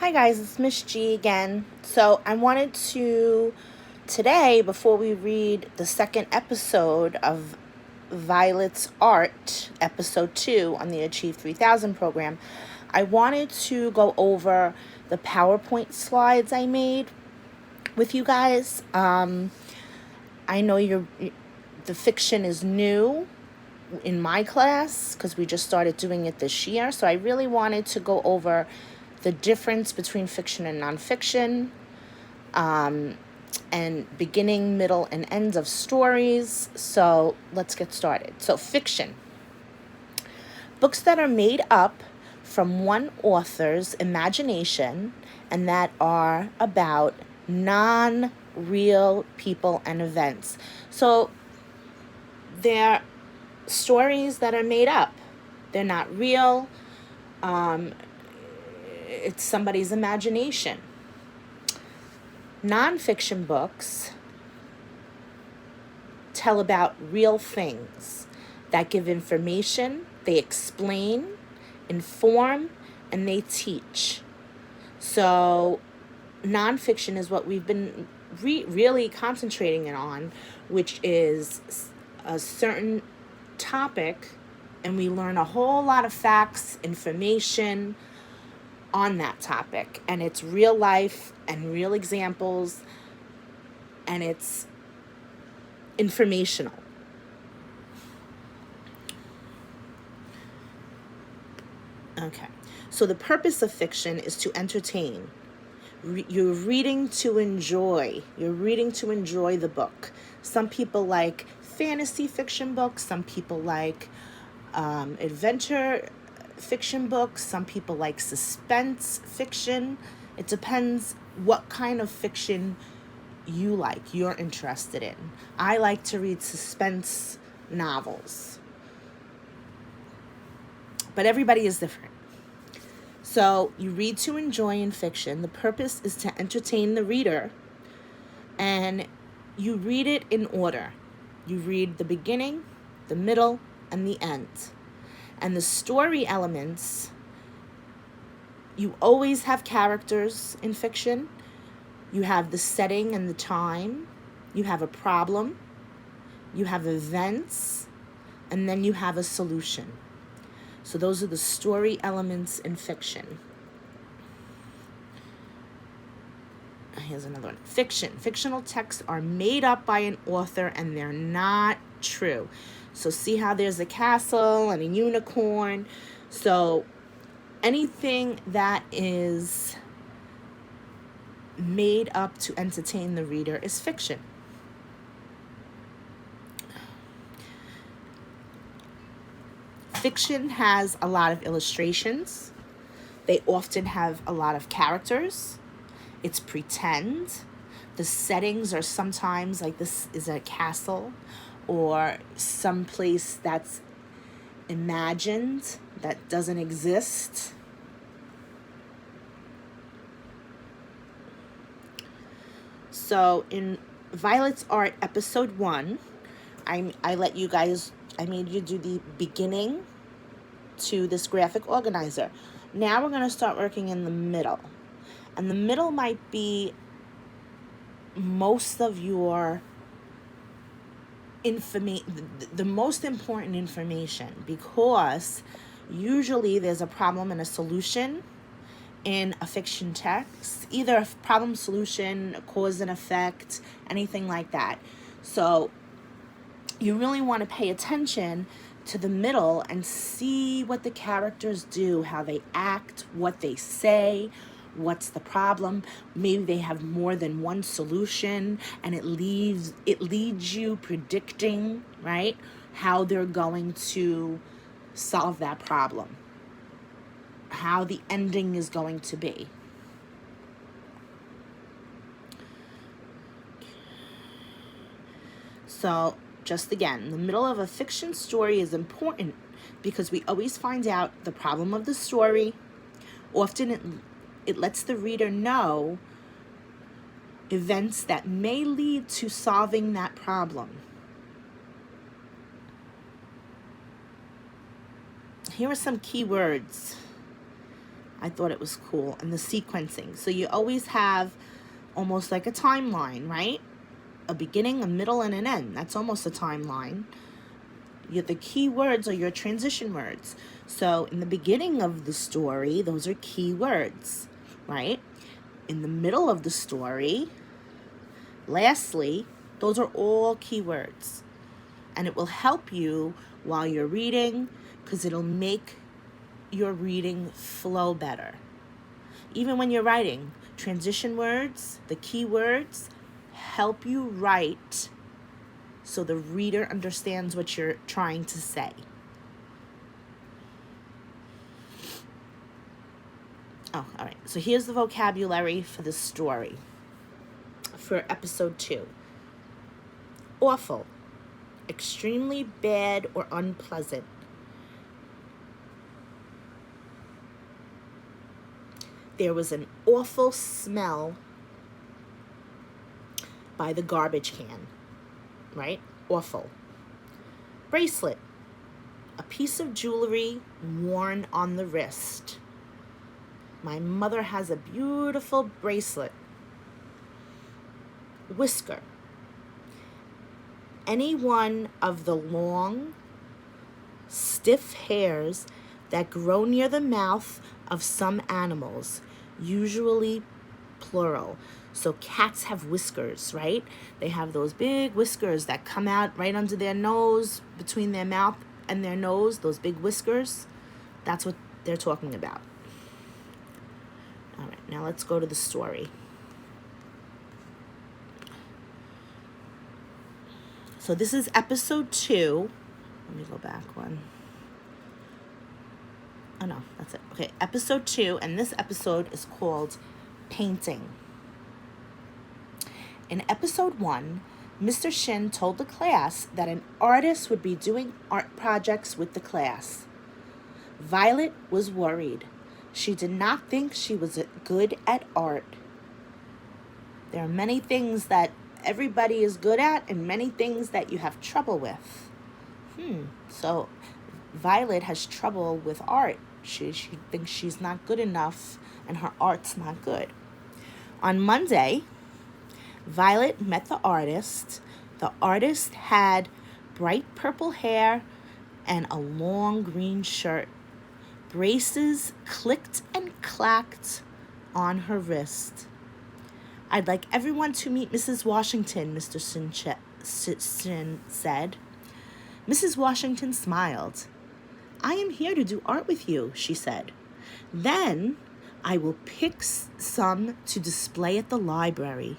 Hi guys, it's Miss G again. So I wanted to today, before we read the second episode of Violet's Art, episode 2 on the Achieve3000 program, I wanted to go over the PowerPoint slides I made with you guys. I know the fiction is new in my class because we just started doing it this year. So I really wanted to go over the difference between fiction and nonfiction, and beginning, middle, and ends of stories. So let's get started. So fiction. Books that are made up from one author's imagination and that are about non-real people and events. So they're stories that are made up. They're not real. It's somebody's imagination. Nonfiction books tell about real things that give information, they explain, inform, and they teach. So nonfiction is what we've been really concentrating on, which is a certain topic, and we learn a whole lot of facts, information on that topic, and it's real life and real examples, and it's informational. Okay, so the purpose of fiction is to entertain. You're reading to enjoy. You're reading to enjoy the book. Some people like fantasy fiction books. Some people like adventure fiction books. Some people like suspense fiction. It depends what kind of fiction you like, you're interested in. I like to read suspense novels, but everybody is different. So you read to enjoy in fiction. The purpose is to entertain the reader, and you read it in order. You read the beginning, the middle, and the end. And the story elements, you always have characters in fiction. You have the setting and the time. You have a problem. You have events. And then you have a solution. So those are the story elements in fiction. Here's another one. Fiction. Fictional texts are made up by an author and they're not true. So see how there's a castle and a unicorn. So anything that is made up to entertain the reader is fiction. Fiction has a lot of illustrations. They often have a lot of characters. It's pretend. The settings are sometimes like this is a castle or some place that's imagined that doesn't exist. So in Violet's Art episode 1, I made you do the beginning to this graphic organizer. Now we're going to start working in the middle. And the middle might be most of your the most important information, because usually there's a problem and a solution in a fiction text, either a problem solution, a cause and effect, anything like that. So you really want to pay attention to the middle and see what the characters do, how they act, what they say, what's the problem. Maybe they have more than one solution, and it leads you predicting, right, how they're going to solve that problem, how the ending is going to be. So just again, the middle of a fiction story is important because we always find out the problem of the story. Often it lets the reader know events that may lead to solving that problem. Here are some key words I thought it was cool. And the sequencing. So you always have almost like a timeline, right? A beginning, a middle, and an end. That's almost a timeline. The key words are your transition words. So in the beginning of the story, those are key words, right? In the middle of the story, lastly, those are all key words. And it will help you while you're reading because it'll make your reading flow better. Even when you're writing, transition words, the key words, help you write so the reader understands what you're trying to say. Oh, all right. So here's the vocabulary for the story for episode 2. Awful, extremely bad or unpleasant. There was an awful smell by the garbage can, right? Awful. Bracelet, a piece of jewelry worn on the wrist. My mother has a beautiful bracelet. Whisker, any one of the long, stiff hairs that grow near the mouth of some animals, usually plural. So cats have whiskers, right? They have those big whiskers that come out right under their nose, between their mouth and their nose, those big whiskers. That's what they're talking about. All right, now let's go to the story. So this is episode 2. Let me go back one. Oh no, that's it. Okay, episode 2, and this episode is called Painting. In episode 1, Mr. Shin told the class that an artist would be doing art projects with the class. Violet was worried. She did not think she was good at art. There are many things that everybody is good at and many things that you have trouble with. So Violet has trouble with art. She thinks she's not good enough and her art's not good. On Monday, Violet met the artist. The artist had bright purple hair and a long green shirt. Braces clicked and clacked on her wrist. I'd like everyone to meet Mrs. Washington, Mr. Shin said. Mrs. Washington smiled. I am here to do art with you, she said. Then I will pick some to display at the library.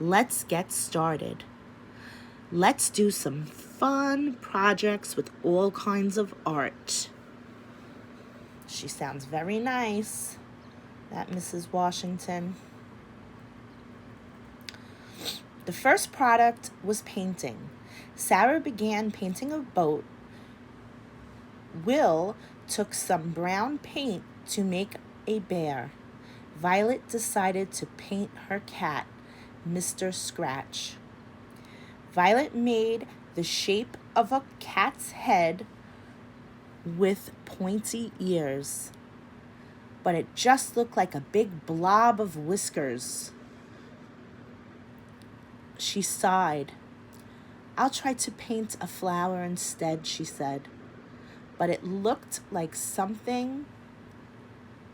Let's get started. Let's do some fun projects with all kinds of art. She sounds very nice, that Mrs. Washington. The first product was painting. Sarah began painting a boat. Will took some brown paint to make a bear. Violet decided to paint her cat, Mr. Scratch. Violet made the shape of a cat's head with pointy ears, but it just looked like a big blob of whiskers. She sighed. I'll try to paint a flower instead, she said, but it looked like something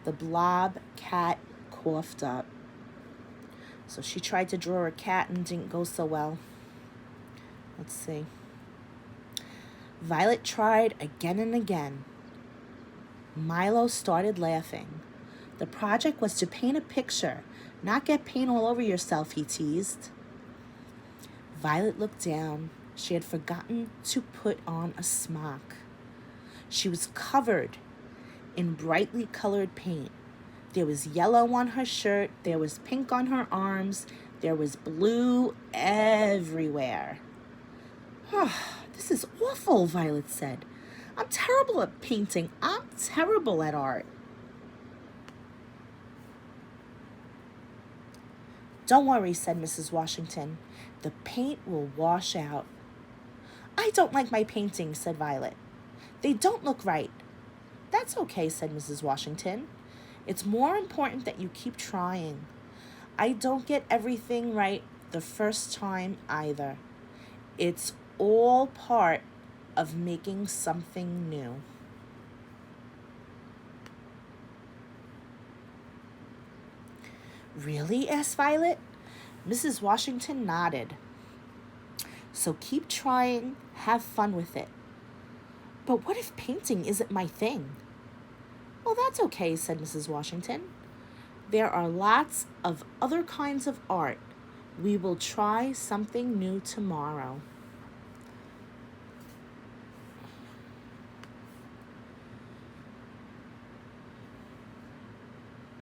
the blob cat coughed up. So she tried to draw a cat and didn't go so well. Let's see. Violet tried again and again. Milo started laughing. The project was to paint a picture, not get paint all over yourself, he teased. Violet looked down. She had forgotten to put on a smock. She was covered in brightly colored paint. There was yellow on her shirt. There was pink on her arms. There was blue everywhere. This is awful, Violet said. I'm terrible at painting. I'm terrible at art. Don't worry, said Mrs. Washington. The paint will wash out. I don't like my paintings, said Violet. They don't look right. That's okay, said Mrs. Washington. It's more important that you keep trying. I don't get everything right the first time either. It's all part of making something new. Really? Asked Violet. Mrs. Washington nodded. So keep trying, have fun with it. But what if painting isn't my thing? Well, that's okay, said Mrs. Washington. There are lots of other kinds of art. We will try something new tomorrow.